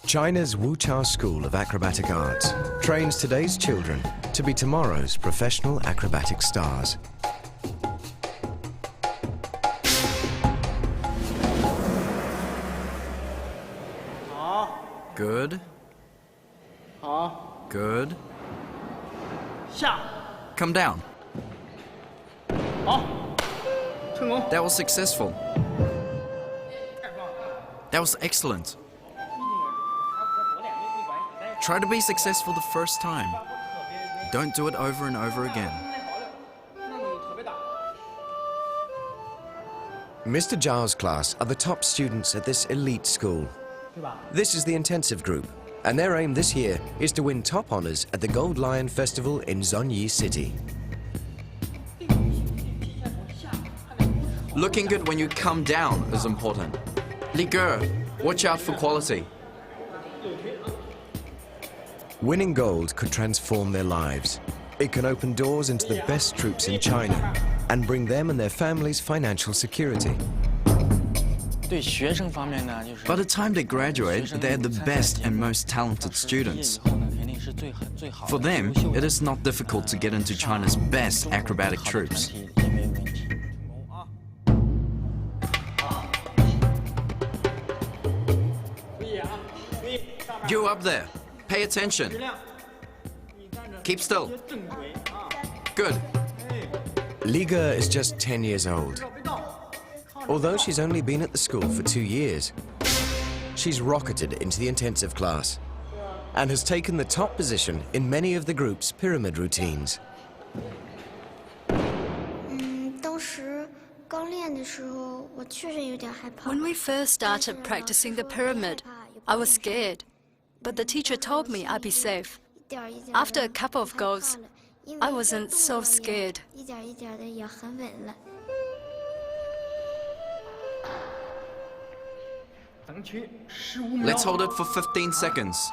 China's Wuchau School of Acrobatic Arts trains today's children to be tomorrow's professional acrobatic stars. Good. Good. Come down. That was successful. That was excellent. Try to be successful the first time. Don't do it over and over again. Mr. Zhao's class are the top students at this elite school. This is the intensive group, and their aim this year is to win top honors at the Gold Lion Festival in Zunyi City. Looking good when you come down is important. Liger, watch out for quality. Winning gold could transform their lives. It can open doors into the best troupes in China and bring them and their families financial security. By the time they graduate, they're the best and most talented students. For them, it is not difficult to get into China's best acrobatic troupes. You up there, pay attention. Keep still. Good. Liga is just 10 years old. Although she's only been at the school for 2 years, she's rocketed into the intensive class and has taken the top position in many of the group's pyramid routines. When we first started practicing the pyramid, I was scared, but the teacher told me I'd be safe. After a couple of goes, I wasn't so scared. Let's hold it for 15 seconds.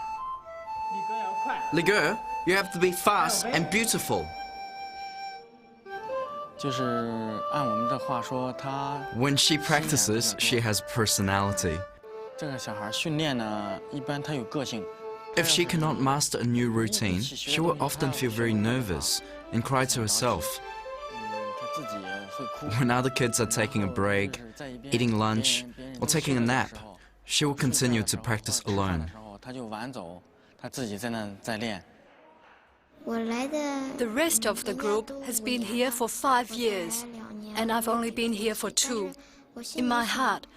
Liger, you have to be fast and beautiful. When she practices, she has personality. If she cannot master a new routine, she will often feel very nervous and cry to herself. When other kids are taking a break, eating lunch, or taking a nap, she will continue to practice alone. The rest of the group has been here for 5 years, and I've only been here for 2. In my heart,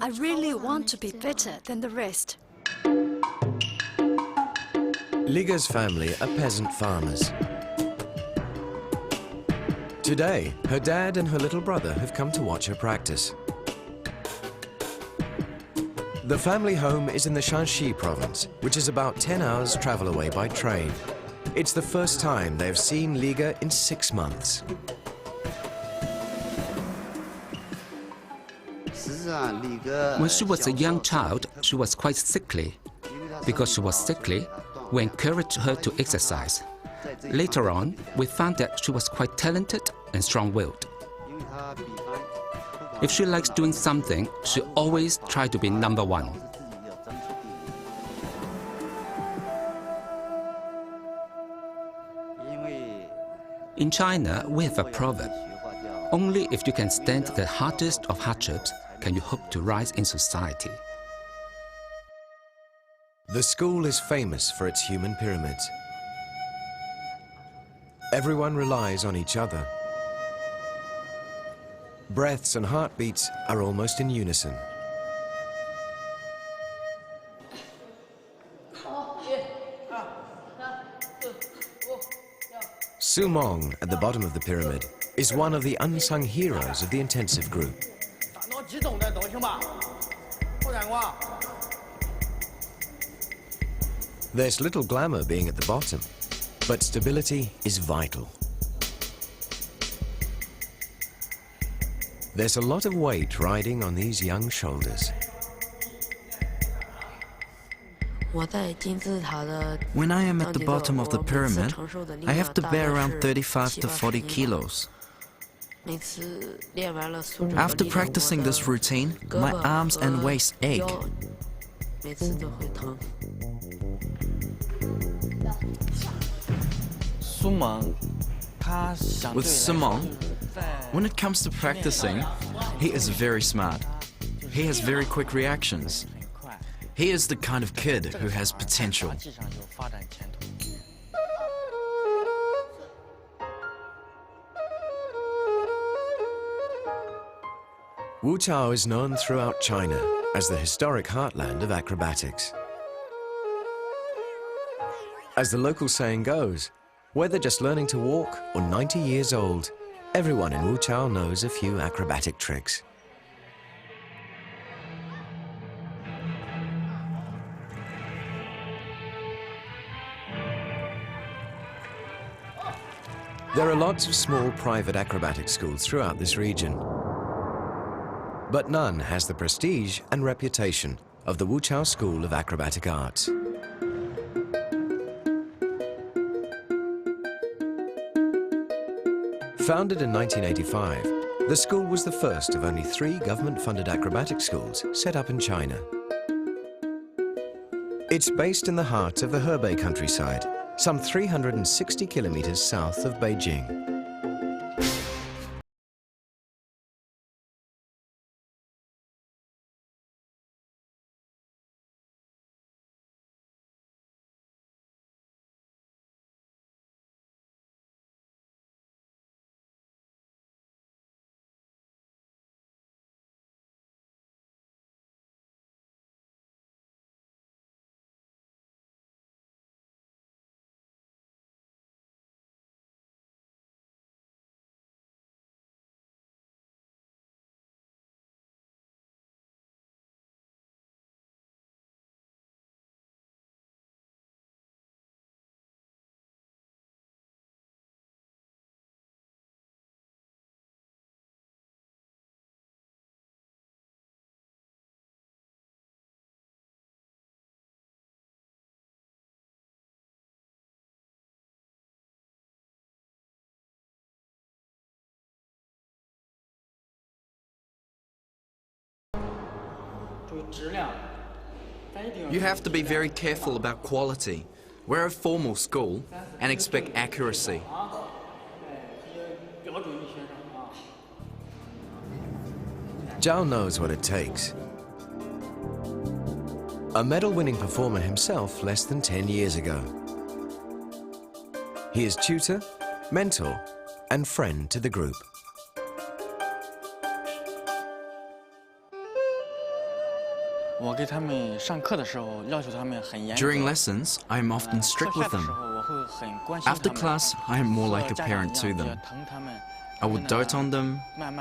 I really want to be better than the rest. Liga's family are peasant farmers. Today, her dad and her little brother have come to watch her practice. The family home is in the Shanxi province, which is about 10 hours travel away by train. It's the first time they have seen Liga in 6 months. When she was a young child, she was quite sickly. Because she was sickly, we encouraged her to exercise. Later on, we found that she was quite talented and strong-willed. If she likes doing something, she always tries to be number 1. In China, we have a proverb: only if you can stand the hardest of hardships can you hope to rise in society. The school is famous for its human pyramids. Everyone relies on each other. Breaths and heartbeats are almost in unison. Su Mong, at the bottom of the pyramid, is one of the unsung heroes of the intensive group. There's little glamour being at the bottom, but stability is vital. There's a lot of weight riding on these young shoulders. When I am at the bottom of the pyramid, I have to bear around 35 to 40 kilos. After practicing this routine, my arms and waist ache. With Simon, when it comes to practicing, he is very smart. He has very quick reactions. He is the kind of kid who has potential. Wuchau is known throughout China as the historic heartland of acrobatics. As the local saying goes, whether just learning to walk or 90 years old, everyone in Wuchau knows a few acrobatic tricks. There are lots of small private acrobatic schools throughout this region, but none has the prestige and reputation of the Wuchau School of Acrobatic Arts. Founded in 1985, the school was the first of only 3 government-funded acrobatic schools set up in China. It's based in the heart of the Harbin countryside, some 360 kilometers south of Beijing. You have to be very careful about quality. We're a formal school and expect accuracy. Zhao knows what it takes. A medal-winning performer himself less than 10 years ago. He is tutor, mentor, and friend to the group. During lessons, I am often strict with them. After class, I am more like a parent to them. I would dote on them,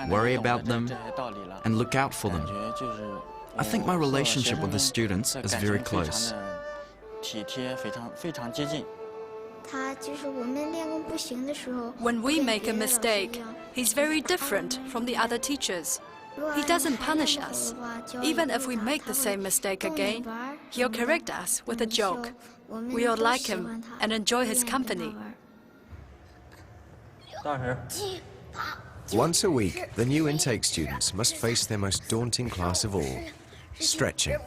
worry about them, and look out for them. I think my relationship with the students is very close. When we make a mistake, he's very different from the other teachers. He doesn't punish us. Even if we make the same mistake again, he'll correct us with a joke. We all like him and enjoy his company. Once a week, the new intake students must face their most daunting class of all, stretching.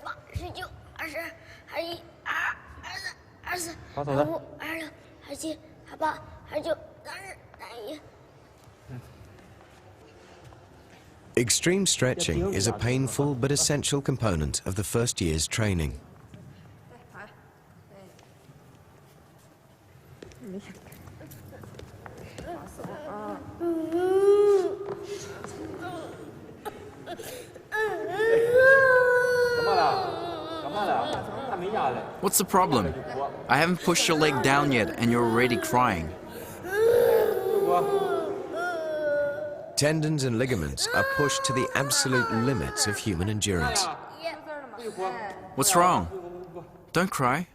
Extreme stretching is a painful but essential component of the first year's training. What's the problem? I haven't pushed your leg down yet and you're already crying. Tendons and ligaments are pushed to the absolute limits of human endurance. What's wrong? Don't cry.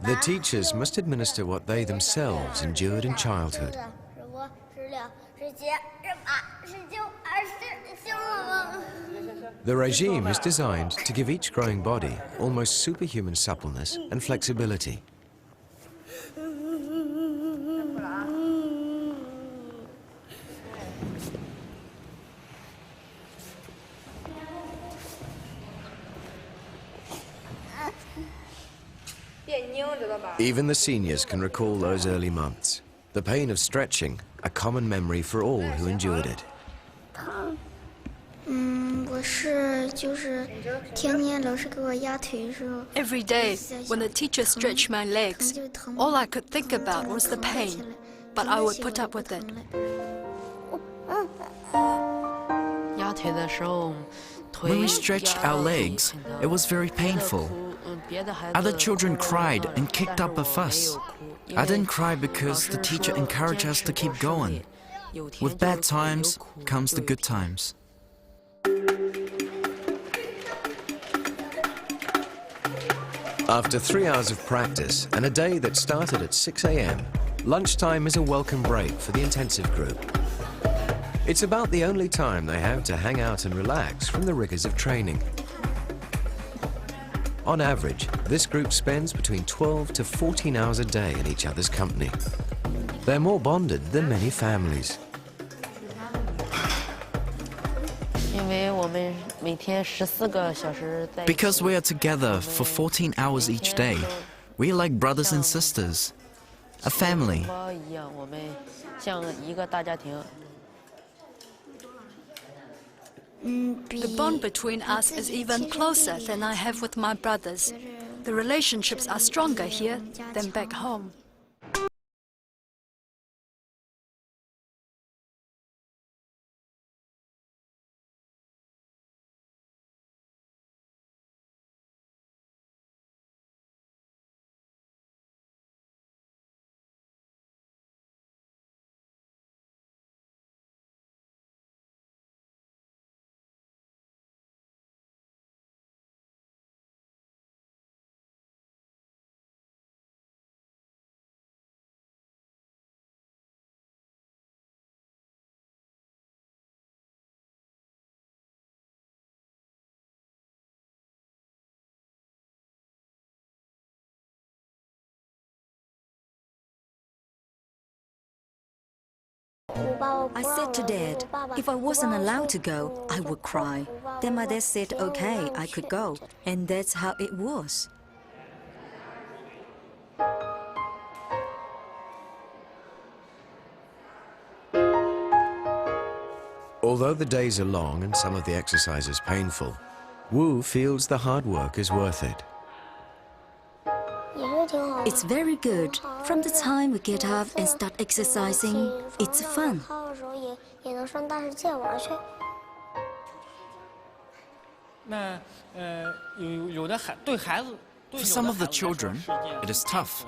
The teachers must administer what they themselves endured in childhood. The regime is designed to give each growing body almost superhuman suppleness and flexibility. Even the seniors can recall those early months. The pain of stretching, a common memory for all who endured it. Every day, when the teacher stretched my legs, all I could think about was the pain, but I would put up with it. When we stretched our legs, it was very painful. Other children cried and kicked up a fuss. I didn't cry because the teacher encouraged us to keep going. With bad times comes the good times. After 3 hours of practice and a day that started at 6 a.m., lunchtime is a welcome break for the intensive group. It's about the only time they have to hang out and relax from the rigors of training. On average, this group spends between 12 to 14 hours a day in each other's company. They're more bonded than many families. Because we are together for 14 hours each day, we are like brothers and sisters, a family. The bond between us is even closer than I have with my brothers. The relationships are stronger here than back home. I said to Dad, if I wasn't allowed to go, I would cry. Then my dad said, okay, I could go. And that's how it was. Although the days are long and some of the exercises painful, Wu feels the hard work is worth it. It's very good. From the time we get up and start exercising, it's fun. For some of the children, it is tough,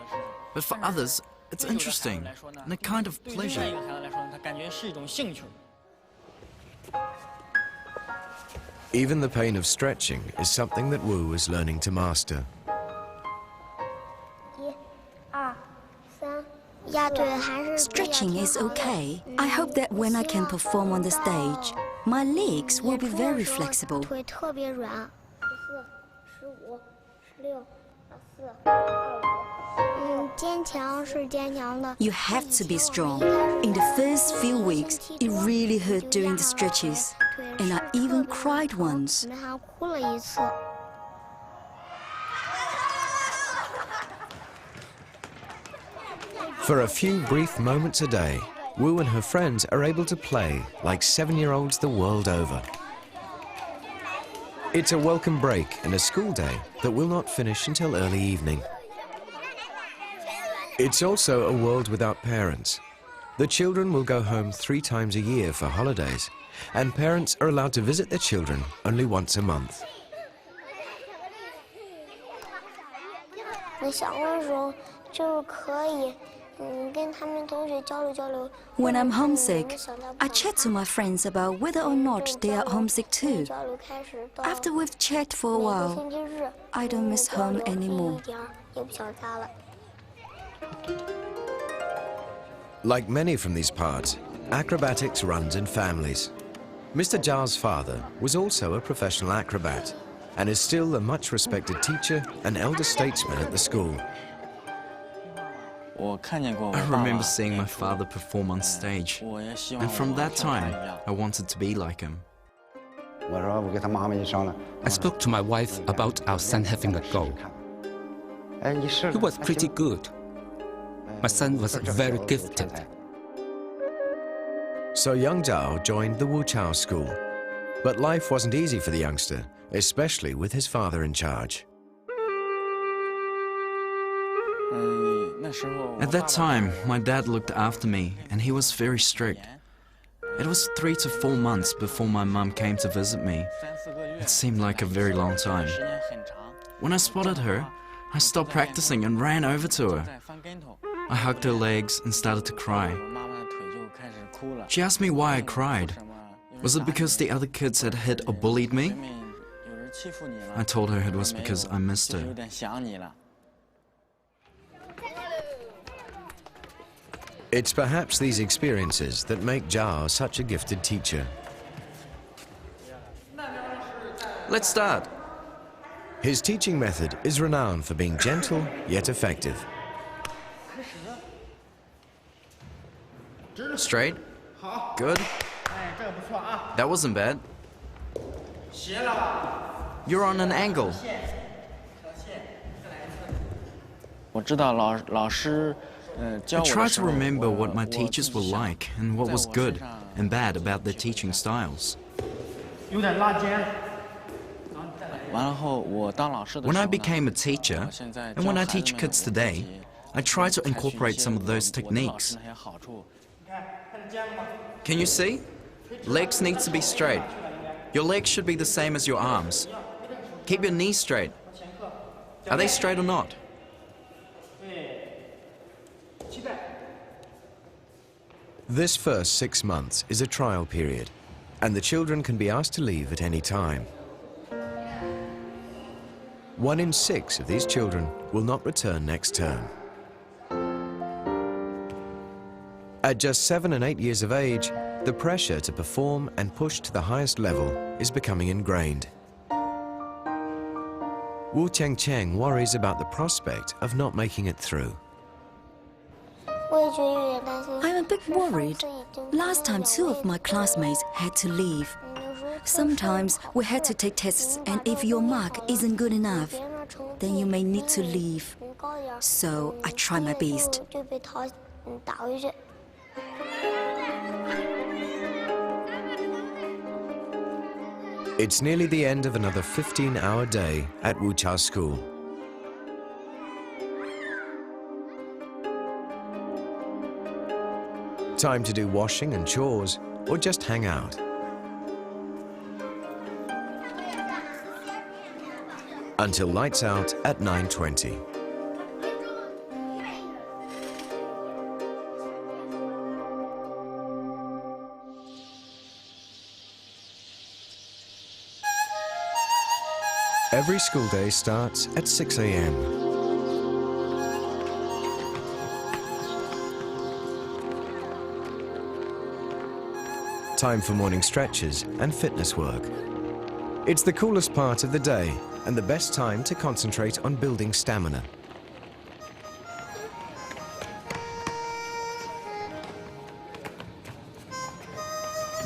but for others, it's interesting and a kind of pleasure. Even the pain of stretching is something that Wu is learning to master. Stretching is okay. I hope that when I can perform on the stage, my legs will be very flexible. You have to be strong. In the first few weeks, it really hurt doing the stretches. And I even cried once. For a few brief moments a day, Wu and her friends are able to play like 7-year-olds the world over. It's a welcome break in a school day that will not finish until early evening. It's also a world without parents. The children will go home 3 times a year for holidays, and parents are allowed to visit their children only once a month. When I'm homesick, I chat to my friends about whether or not they are homesick too. After we've chatted for a while, I don't miss home anymore. Like many from these parts, Acrobatics runs in families. Mr. Zhao's father was also a professional acrobat and is still a much-respected teacher and elder statesman at the school. I remember seeing my father perform on stage, and from that time, I wanted to be like him. I spoke to my wife about our son having a go. He was pretty good. My son was very gifted. So young Zhao joined the Wuchau school. But life wasn't easy for the youngster, especially with his father in charge. At that time, my dad looked after me, and he was very strict. It was 3 to 4 months before my mum came to visit me. It seemed like a very long time. When I spotted her, I stopped practicing and ran over to her. I hugged her legs and started to cry. She asked me why I cried. Was it because the other kids had hit or bullied me? I told her it was because I missed her. It's perhaps these experiences that make Zhao such a gifted teacher. Let's start. His teaching method is renowned for being gentle yet effective. Straight. Good. That wasn't bad. You're on an angle. I try to remember what my teachers were like and what was good and bad about their teaching styles. When I became a teacher, and when I teach kids today, I try to incorporate some of those techniques. Can you see? Legs need to be straight. Your legs should be the same as your arms. Keep your knees straight. Are they straight or not? This first 6 months is a trial period, and the children can be asked to leave at any time. 1 in 6 of these children will not return next term. At just 7 and 8 years of age, the pressure to perform and push to the highest level is becoming ingrained. Wu Chengcheng worries about the prospect of not making it through. I'm a bit worried. Last time 2 of my classmates had to leave. Sometimes we had to take tests, and if your mark isn't good enough, then you may need to leave. So I try my best. It's nearly the end of another 15-hour day at Wuchau School. Time to do washing and chores, or just hang out. Until lights out at 9:20. Every school day starts at 6 a.m. Time for morning stretches and fitness work. It's the coolest part of the day and the best time to concentrate on building stamina.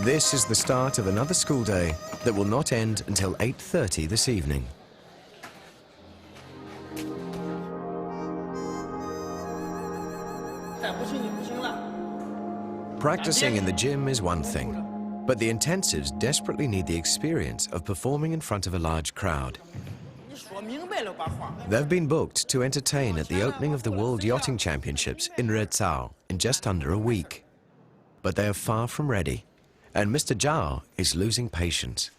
This is the start of another school day that will not end until 8:30 this evening. Practicing in the gym is one thing, but the intensives desperately need the experience of performing in front of a large crowd. They've been booked to entertain at the opening of the World Yachting Championships in Rizhao in just under a week. But they are far from ready, and Mr. Zhao is losing patience.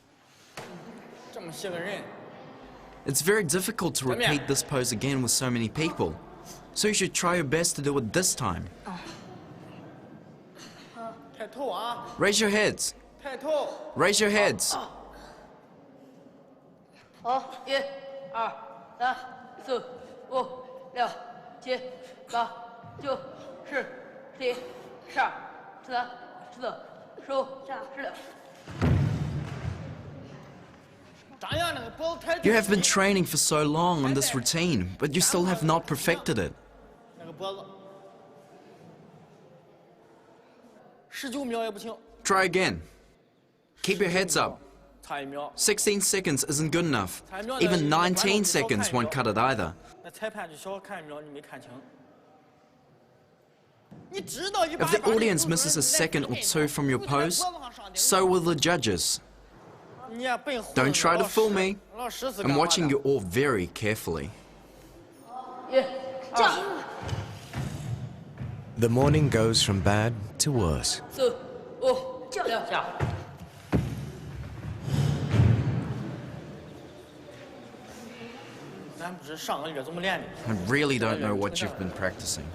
It's very difficult to repeat this pose again with so many people, so you should try your best to do it this time. Raise your heads. Raise your heads. 好，1、2、3、4、5、6、7、8、9、10、11、12、13、14、15、16、17、18、19、20、21、22、23、24、25、26、27、28、29、30、31、32、33、34、35、36、37、38、39、40、41、42、43、44、45、46、47、48、49、50、51、52、53、54、55、56、57、58、59、60、61、62、63、64、65、66、67、68、69、70、71、72、73、74、75、76、77、78、79、80、81、82、83、84、85、86、87、88、89、90、91、92、93、94、95、96、97、98、99、100、101、102、103、104、105、106、107、108、109、110、111、112、113、114、115、116、117、118、119、120、You have been training for so long on this routine, but you still have not perfected it. Try again. Keep your heads up. 16 seconds isn't good enough. Even 19 seconds won't cut it either. If the audience misses a second or two from your pose, so will the judges. Don't try to fool me. I'm watching you all very carefully. The morning goes from bad to worse. I really don't know what you've been practicing.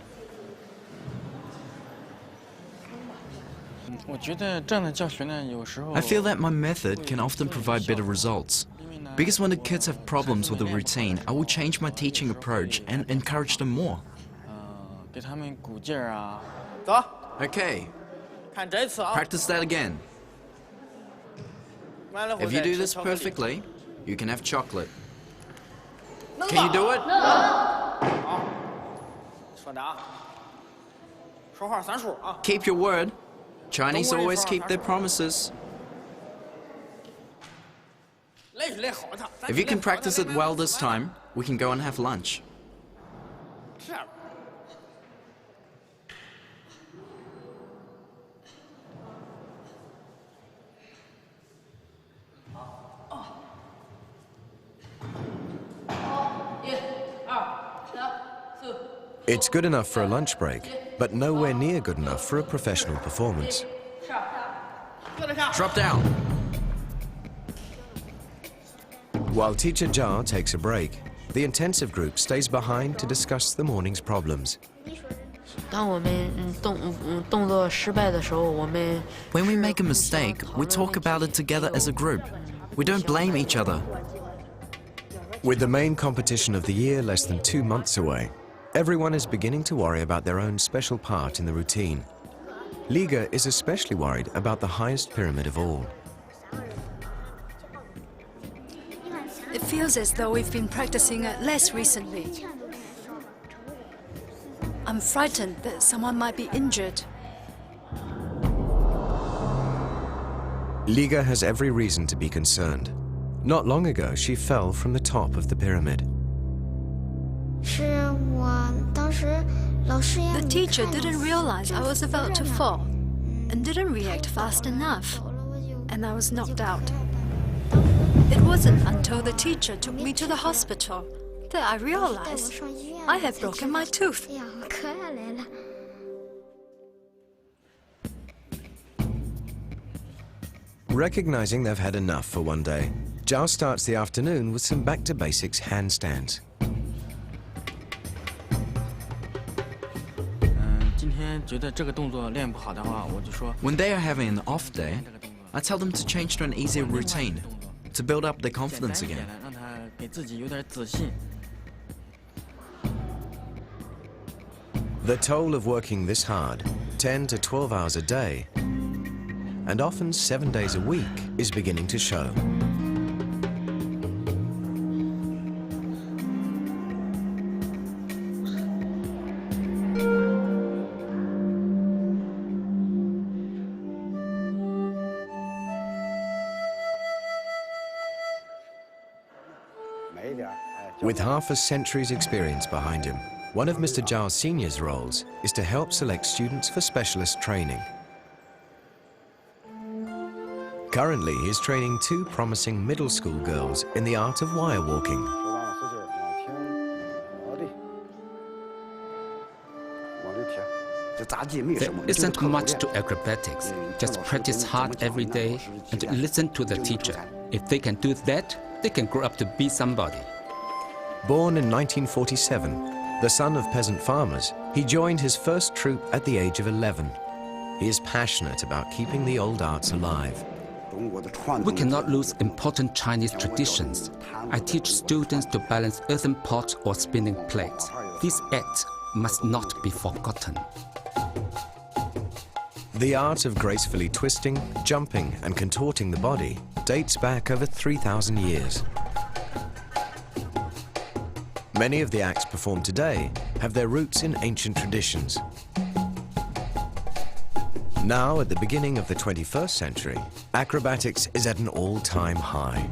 I feel that my method can often provide better results. Because when the kids have problems with the routine, I will change my teaching approach and encourage them more. Okay, practice that again. If you do this perfectly, you can have chocolate. Can you do it? Keep your word. Chinese always keep their promises. If you can practice it well this time, we can go and have lunch. It's good enough for a lunch break, but nowhere near good enough for a professional performance. Drop down. While teacher Zhao takes a break, the intensive group stays behind to discuss the morning's problems. When we make a mistake, we talk about it together as a group. We don't blame each other. With the main competition of the year less than 2 months away, everyone is beginning to worry about their own special part in the routine. Liga is especially worried about the highest pyramid of all. It feels as though we've been practicing it less recently. I'm frightened that someone might be injured. Liga has every reason to be concerned. Not long ago, she fell from the top of the pyramid. The teacher didn't realize I was about to fall and didn't react fast enough, and I was knocked out. It wasn't until the teacher took me to the hospital that I realized I had broken my tooth. Recognizing they've had enough for one day, Zhao starts the afternoon with some back-to-basics handstands. When they are having an off day, I tell them to change to an easier routine, to build up their confidence again. The toll of working this hard, 10 to 12 hours a day, and often 7 days a week, is beginning to show. With half a century's experience behind him, one of Mr. Zhao Sr.'s roles is to help select students for specialist training. Currently, he is training 2 promising middle school girls in the art of wire walking. There isn't much to acrobatics. Just practice hard every day and listen to the teacher. If they can do that, they can grow up to be somebody. Born in 1947, the son of peasant farmers, he joined his first troupe at the age of 11. He is passionate about keeping the old arts alive. We cannot lose important Chinese traditions. I teach students to balance earthen pots or spinning plates. These acts must not be forgotten. The art of gracefully twisting, jumping, and contorting the body dates back over 3,000 years. Many of the acts performed today have their roots in ancient traditions. Now, at the beginning of the 21st century, acrobatics is at an all-time high.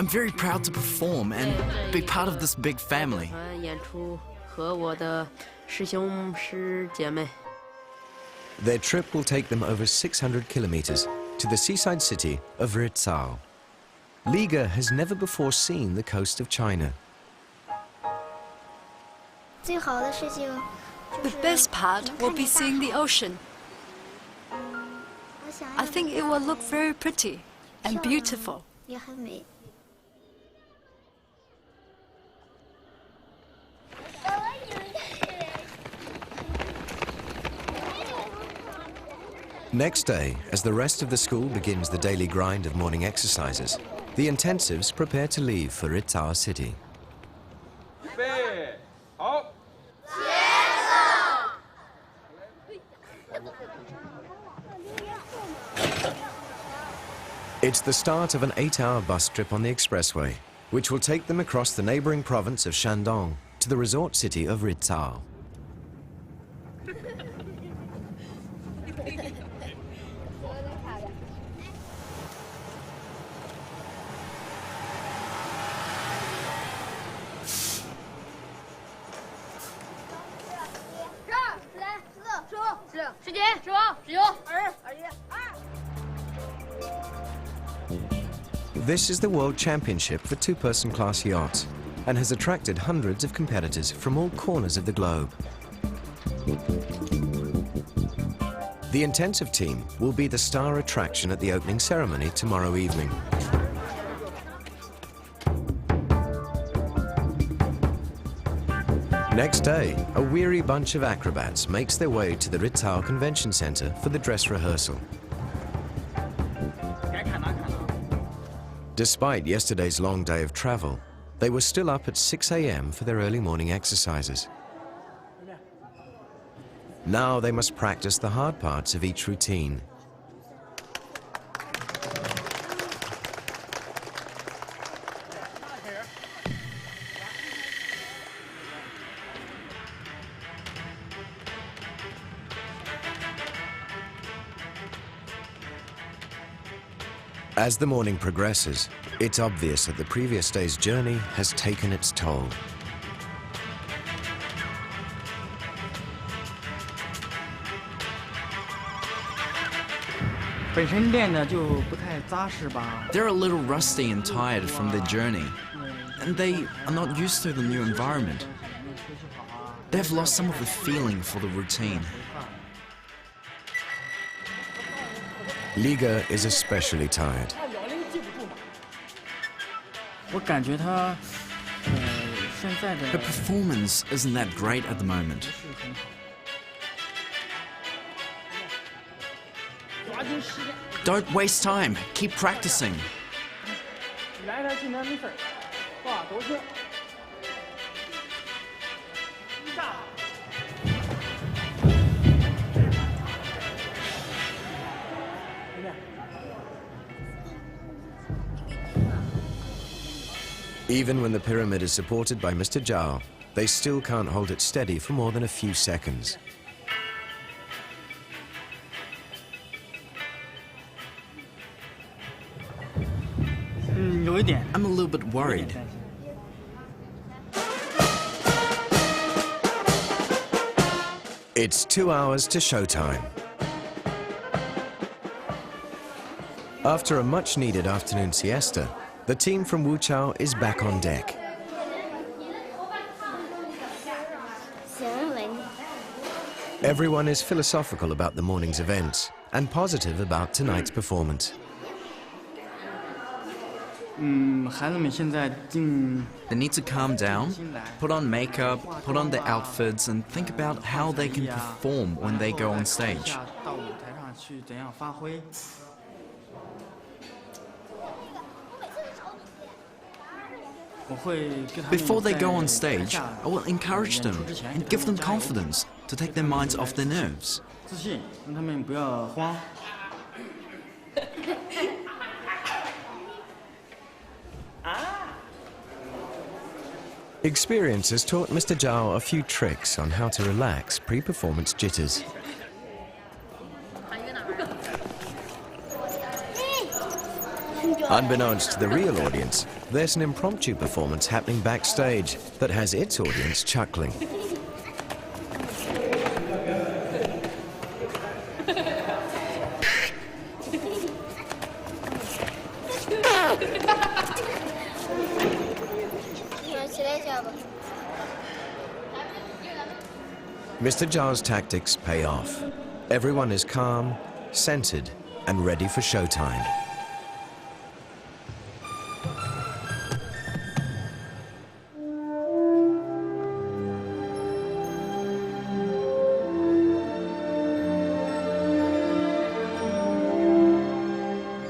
I'm very proud to perform and be part of this big family. 演出和我的师兄师姐妹。 Their trip will take them over 600 kilometers to the seaside city of Rizhao. Liga has never before seen the coast of China. The best part will be seeing the ocean. I think it will look very pretty and beautiful. Next day, as the rest of the school begins the daily grind of morning exercises, the intensives prepare to leave for Rizhao City. It's the start of an 8-hour bus trip on the expressway, which will take them across the neighboring province of Shandong to the resort city of Rizhao. This is the World Championship for two-person class yachts and has attracted hundreds of competitors from all corners of the globe. The intensive team will be the star attraction at the opening ceremony tomorrow evening. Next day, a weary bunch of acrobats makes their way to the Rizhao Convention Center for the dress rehearsal. Despite yesterday's long day of travel, they were still up at 6 a.m. for their early morning exercises. Now they must practice the hard parts of each routine. As the morning progresses, it's obvious that the previous day's journey has taken its toll. They're a little rusty and tired from their journey, and they are not used to the new environment. They've lost some of the feeling for the routine. Liga is especially tired. Her performance isn't that great at the moment. Don't waste time. Keep practicing. Even when the pyramid is supported by Mr. Zhao, they still can't hold it steady for more than a few seconds. I'm a little bit worried. It's 2 hours to showtime. After a much-needed afternoon siesta, the team from Wuchau is back on deck. Everyone is philosophical about the morning's events and positive about tonight's performance. They need to calm down, put on makeup, put on their outfits, and think about how they can perform when they go on stage. Before they go on stage, I will encourage them and give them confidence to take their minds off their nerves. Experience has taught Mr. Zhao a few tricks on how to relax pre-performance jitters. Unbeknownst to the real audience, there's an impromptu performance happening backstage that has its audience chuckling. Mr. Zhao's tactics pay off. Everyone is calm, centered, and ready for showtime.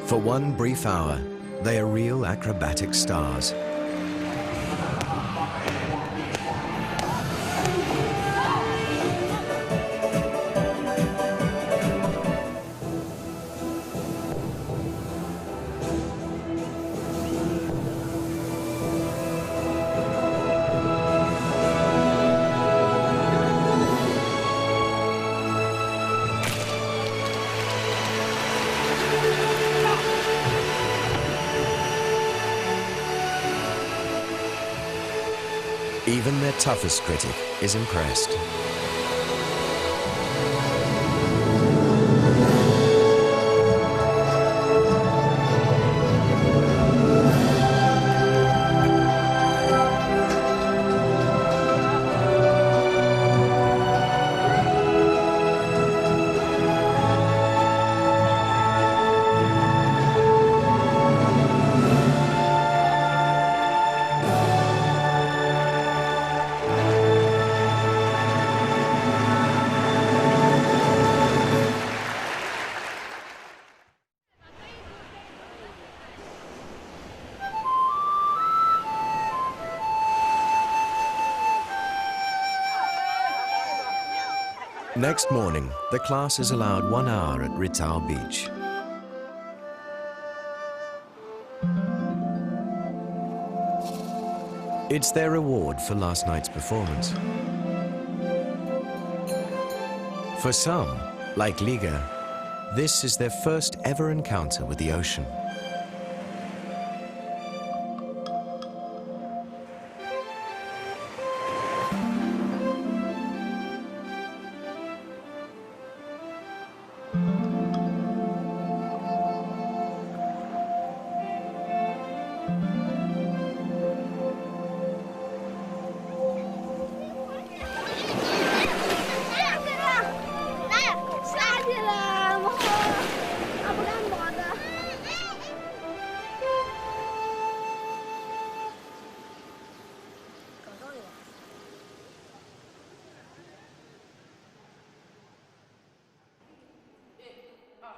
For one brief hour, they are real acrobatic stars. Even their toughest critic is impressed. Next morning, the class is allowed 1 hour at Rizhao Beach. It's their reward for last night's performance. For some, like Liga, this is their first ever encounter with the ocean.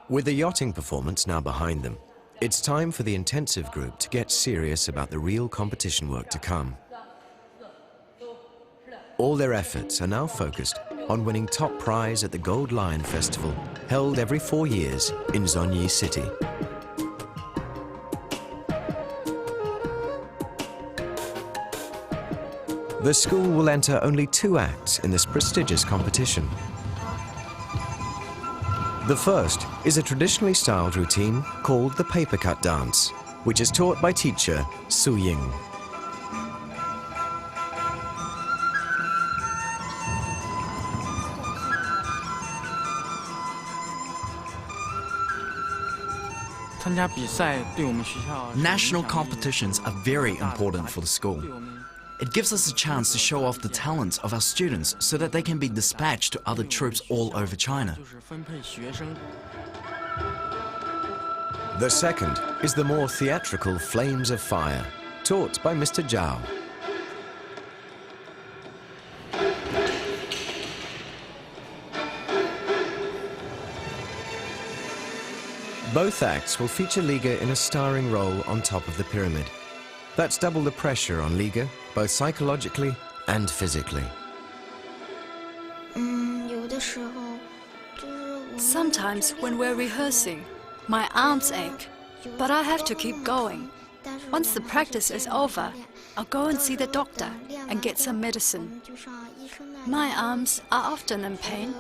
With the yachting performance now behind them, it's time for the intensive group to get serious about the real competition work to come. All their efforts are now focused on winning top prize at the Gold Lion Festival, held every 4 years in Zunyi city. The school will enter only 2 acts in this prestigious competition. The first is a traditionally styled routine called the paper cut dance. which is taught by teacher Su Ying. National competitions are very important for the school. It gives us a chance to show off the talents of our students so that they can be dispatched to other troops all over China. The second is the more theatrical Flames of Fire, taught by Mr. Zhao. Both acts will feature Liga in a starring role on top of the pyramid. That's double the pressure on Liga, both psychologically and physically. Sometimes when we're rehearsing, my arms ache, but I have to keep going. Once the practice is over, I'll go and see the doctor and get some medicine. My arms are often in pain.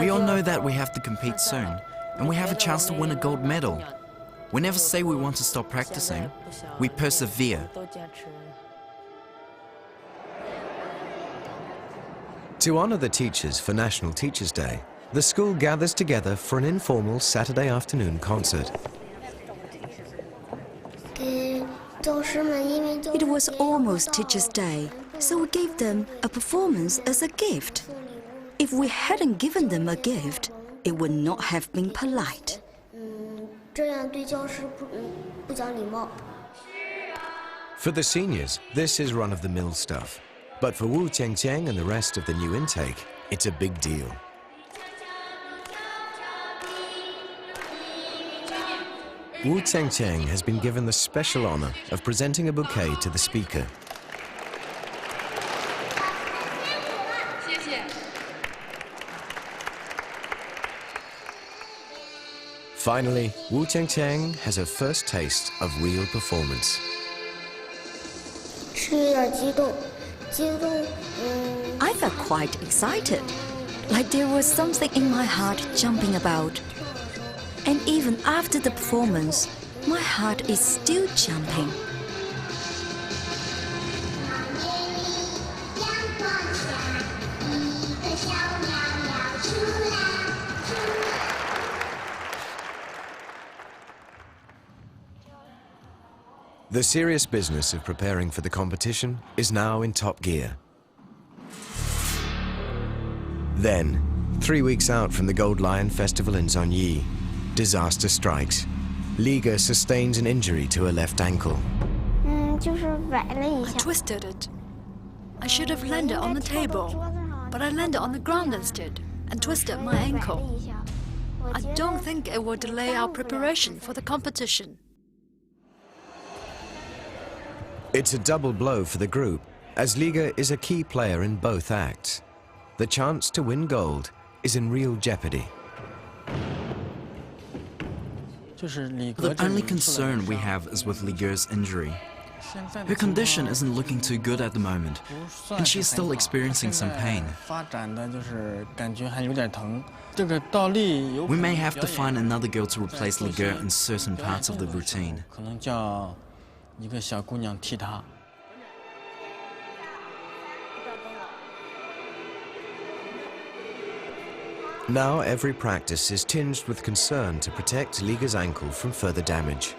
We all know that we have to compete soon, and we have a chance to win a gold medal. We never say we want to stop practicing. We persevere. To honor the teachers for National Teachers' Day, the school gathers together for an informal Saturday afternoon concert. It was almost Teacher's Day, so we gave them a performance as a gift. If we hadn't given them a gift, it would not have been polite. For the seniors, this is run-of-the-mill stuff. But for Wu Qiangqiang and the rest of the new intake, it's a big deal. Wu Qiangqiang has been given the special honor of presenting a bouquet to the speaker. Finally, Wu Qiangqiang has her first taste of real performance. I felt quite excited, like there was something in my heart jumping about. And even after the performance, my heart is still jumping. The serious business of preparing for the competition is now in top gear. Then, 3 weeks out from the Gold Lion Festival in Zunyi, disaster strikes. Liga sustains an injury to her left ankle. I twisted it. I should have landed on the table, but I landed on the ground instead and twisted my ankle. I don't think it will delay our preparation for the competition. It's a double blow for the group, as Liga is a key player in both acts. The chance to win gold is in real jeopardy. The only concern we have is with Liga's injury. Her condition isn't looking too good at the moment, and she's still experiencing some pain. We may have to find another girl to replace Liga in certain parts of the routine. Now every practice is tinged with concern to protect Liga's ankle from further damage.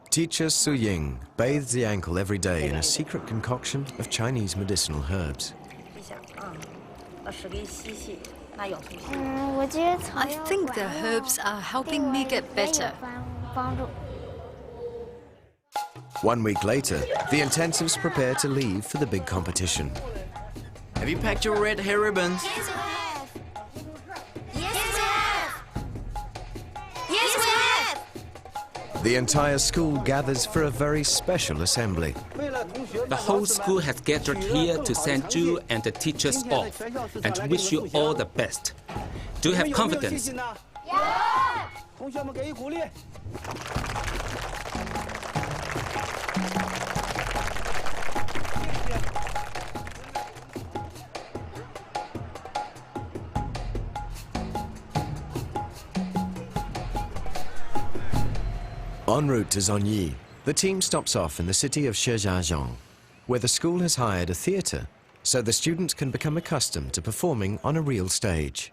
Teacher Su Ying bathes the ankle every day in a secret concoction of Chinese medicinal herbs. I think the herbs are helping me get better. 1 week later, the intensives prepare to leave for the big competition. Have you packed your red hair ribbons? Yes, we have. Yes, we have. Yes, we have. The entire school gathers for a very special assembly. The whole school has gathered here to send you and the teachers off and wish you all the best. Do you have confidence? 同学们给予鼓励。 En route to Zunyi, the team stops off in the city of Heilongjiang, where the school has hired a theatre so the students can become accustomed to performing on a real stage.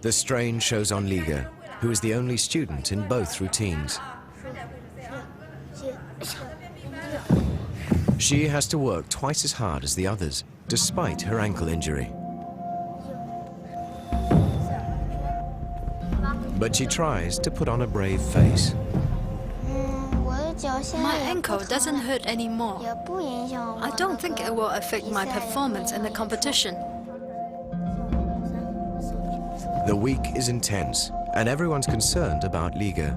The strain shows on Liga, who is the only student in both routines. She has to work twice as hard as the others, despite her ankle injury. But she tries to put on a brave face. My ankle doesn't hurt anymore. I don't think it will affect my performance in the competition. The week is intense, and everyone's concerned about Liga.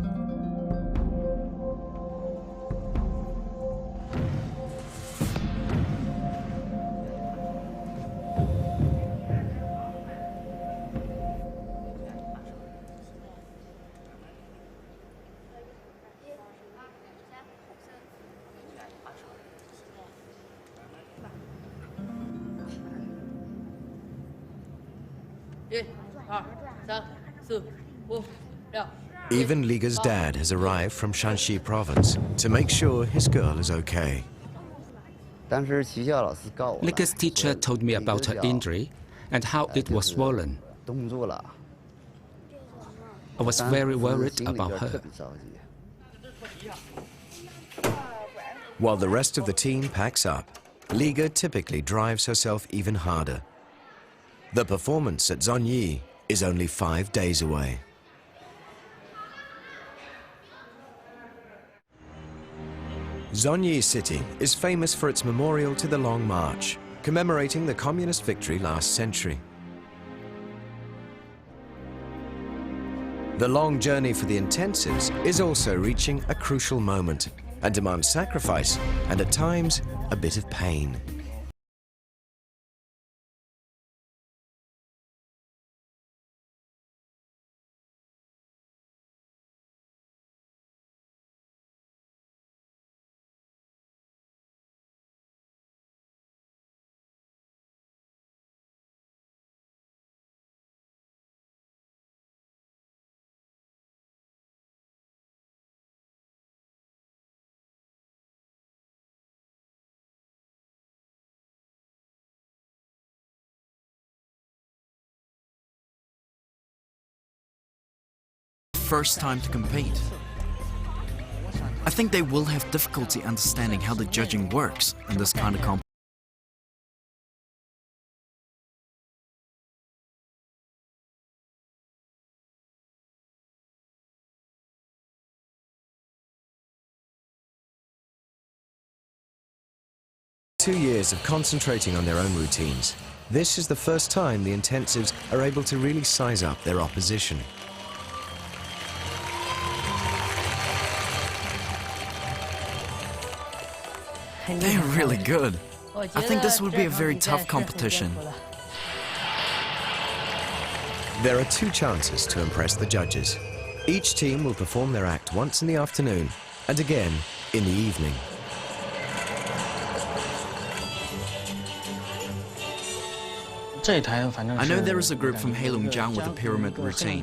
Even Liga's dad has arrived from Shanxi province to make sure his girl is okay. Liga's teacher told me about her injury and how it was swollen. I was very worried about her. While the rest of the team packs up, Liga typically drives herself even harder. The performance at Zunyi is only 5 days away. Zunyi City is famous for its memorial to the Long March, commemorating the communist victory last century. The long journey for the intensives is also reaching a crucial moment and demands sacrifice and, at times, a bit of pain. First time to compete. I think they will have difficulty understanding how the judging works in this kind of competition. Two years of concentrating on their own routines, this is the first time the intensives are able to really size up their opposition. They're really good. I think this would be a very tough competition. There are 2 chances to impress the judges. Each team will perform their act once in the afternoon and again in the evening. I know there is a group from Heilongjiang with a pyramid routine,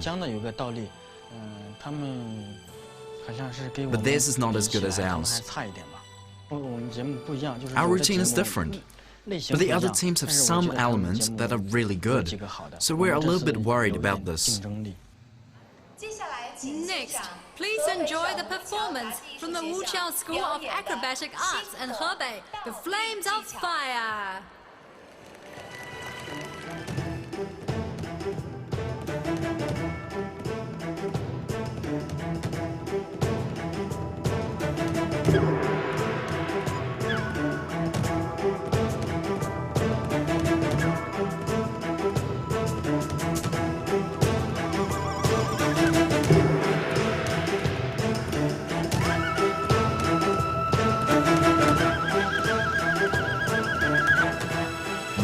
but theirs is not as good as ours. Our routine is different, but the other teams have some elements that are really good, so we're a little bit worried about this. Next, please enjoy the performance from the Wuchau School of Acrobatic Arts in Harbin, The Flames of Fire.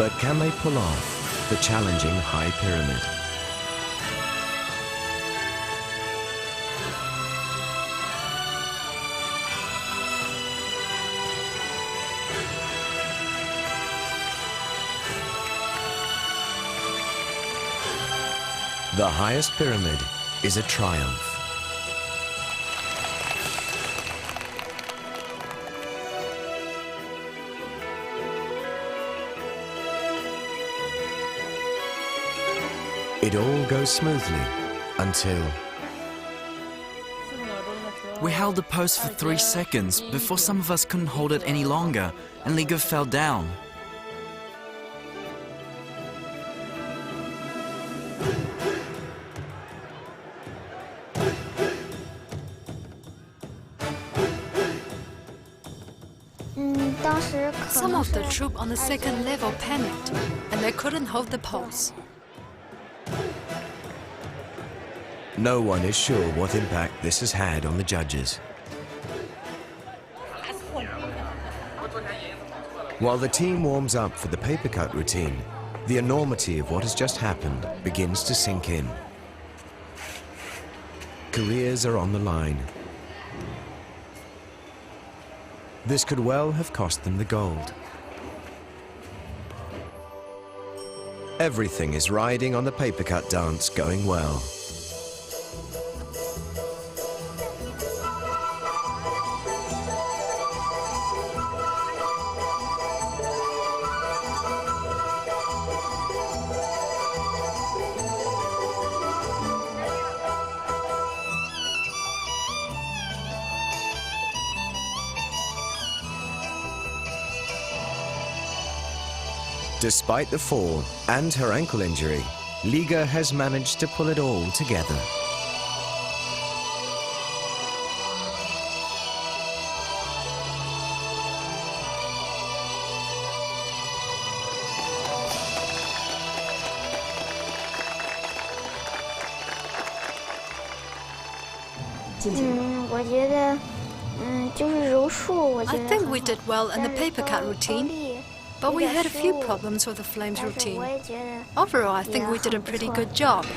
But can they pull off the challenging high pyramid? The highest pyramid is a triumph. It all goes smoothly until... We held the pose for 3 seconds before some of us couldn't hold it any longer and Liga fell down. Some of the troupe on the second level panicked, and they couldn't hold the pose. No one is sure what impact this has had on the judges. While the team warms up for the paper cut routine, the enormity of what has just happened begins to sink in. Careers are on the line. This could well have cost them the gold. Everything is riding on the paper cut dance going well. Despite the fall and her ankle injury, Liga has managed to pull it all together. I think we did well in the paper cut routine, but we had a few problems with the flames routine. Overall, I think we did a pretty good job.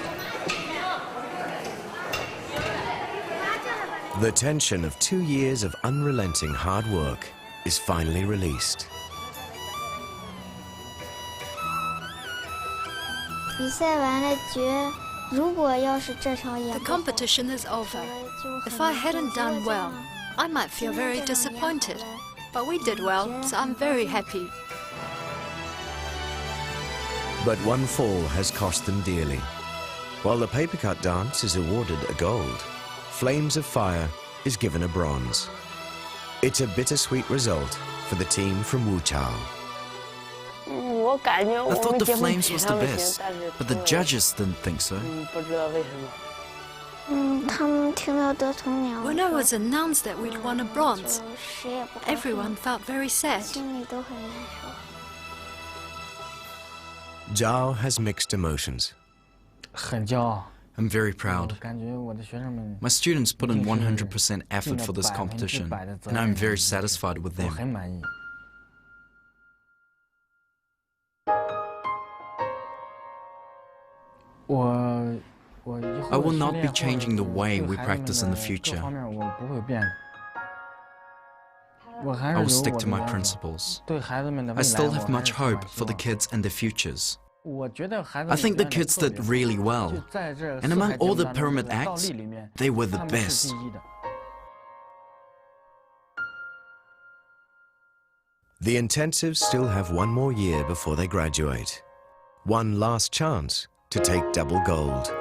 The tension of 2 years of unrelenting hard work is finally released. The competition is over. If I hadn't done well, I might feel very disappointed. But we did well, so I'm very happy. But one fall has cost them dearly. While the paper cut dance is awarded a gold, Flames of Fire is given a bronze. It's a bittersweet result for the team from Wuchau. I thought the Flames was the best, but the judges didn't think so. When it was announced that we'd won a bronze, everyone felt very sad. Zhao has mixed emotions. I'm very proud. My students put in 100% effort for this competition, and I'm very satisfied with them. I will not be changing the way we practice in the future. I will stick to my principles. I still have much hope for the kids and their futures. I think the kids did really well, and among all the pyramid acts, they were the best. The intensives still have one more year before they graduate. One last chance to take double gold.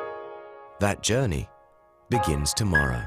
That journey begins tomorrow.